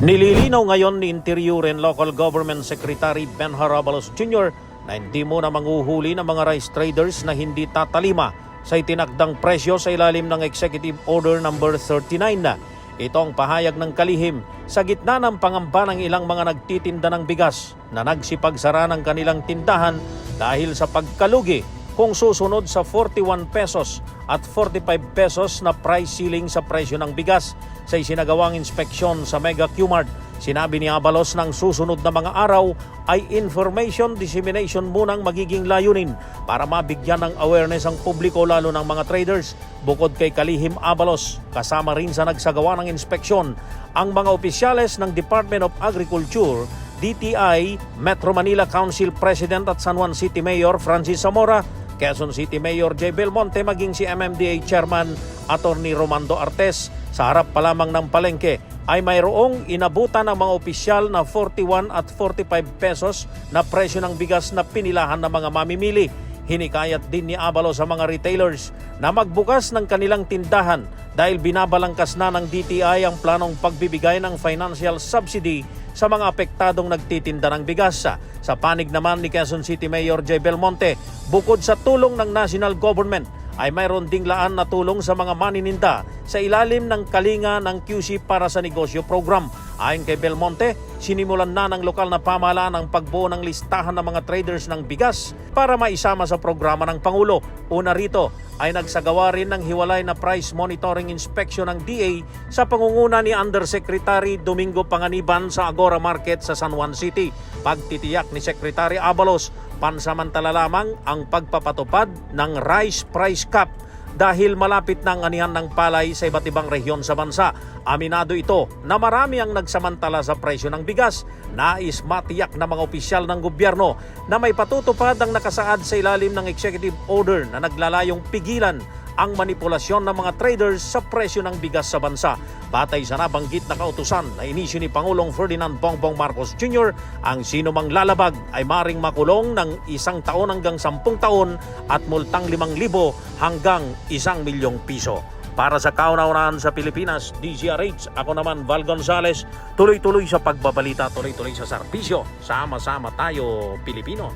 Nililinaw ngayon ni Interior and Local Government Secretary Benhur Abalos Jr. na hindi muna manghuhuli ng mga rice traders na hindi tatalima sa itinakdang presyo sa ilalim ng Executive Order No. 39 na. Ito ang pahayag ng kalihim sa gitna ng pangamba ng ilang mga nagtitinda ng bigas na nagsipagsara ng kanilang tindahan dahil sa pagkalugi kung susunod sa 41 pesos at 45 pesos na price ceiling sa presyo ng bigas sa isinagawang inspeksyon sa Mega Q-Mart. Sinabi ni Abalos ng susunod na mga araw ay information dissemination munang magiging layunin para mabigyan ng awareness ang publiko lalo ng mga traders. Bukod kay kalihim Abalos, kasama rin sa nagsagawa ng inspeksyon ang mga opisyales ng Department of Agriculture, DTI, Metro Manila Council President at San Juan City Mayor Francis Zamora, Quezon City Mayor J. Belmonte maging si MMDA Chairman Attorney Romando Artes. Sa harap pa lamang ng palengke ay mayroong inabutan ng mga opisyal na 41 at 45 pesos na presyo ng bigas na pinilahan ng mga mamimili. Hinikayat din ni Abalos sa mga retailers na magbukas ng kanilang tindahan dahil binabalangkas na ng DTI ang planong pagbibigay ng financial subsidy sa mga apektadong nagtitinda ng bigas. Sa panig naman ni Quezon City Mayor J. Belmonte, bukod sa tulong ng national government, ay mayroon ding laan na tulong sa mga manininda sa ilalim ng kalinga ng QC para sa negosyo program. Ayon kay Belmonte, sinimulan na ng lokal na pamahalaan ang pagbuo ng listahan ng mga traders ng bigas para maisama sa programa ng Pangulo. Una rito ay nagsagawa rin ng hiwalay na price monitoring inspection ng DA sa pangunguna ni Undersecretary Domingo Panganiban sa Agora Market sa San Juan City. Pagtitiyak ni Secretary Abalos, pansamantala lamang ang pagpapatupad ng rice price cap dahil malapit na ang anihan ng palay sa iba't ibang rehiyon sa bansa. Aminado ito na marami ang nagsamantala sa presyo ng bigas. Nais matiyak na mga opisyal ng gobyerno na may patutupad ang nakasaad sa ilalim ng executive order na naglalayong pigilan ang manipulasyon ng mga traders sa presyo ng bigas sa bansa. Batay sa nabanggit na kautusan na inisyu ni Pangulong Ferdinand Bongbong Marcos Jr., ang sinumang lalabag ay maring makulong ng 1 taon hanggang 10 taon at multang 5,000 hanggang 1,000,000 piso. Para sa kauna-unahan sa Pilipinas, DZRH, ako naman Val Gonzales, tuloy-tuloy sa pagbabalita, tuloy-tuloy sa serbisyo. Sama-sama tayo, Pilipino.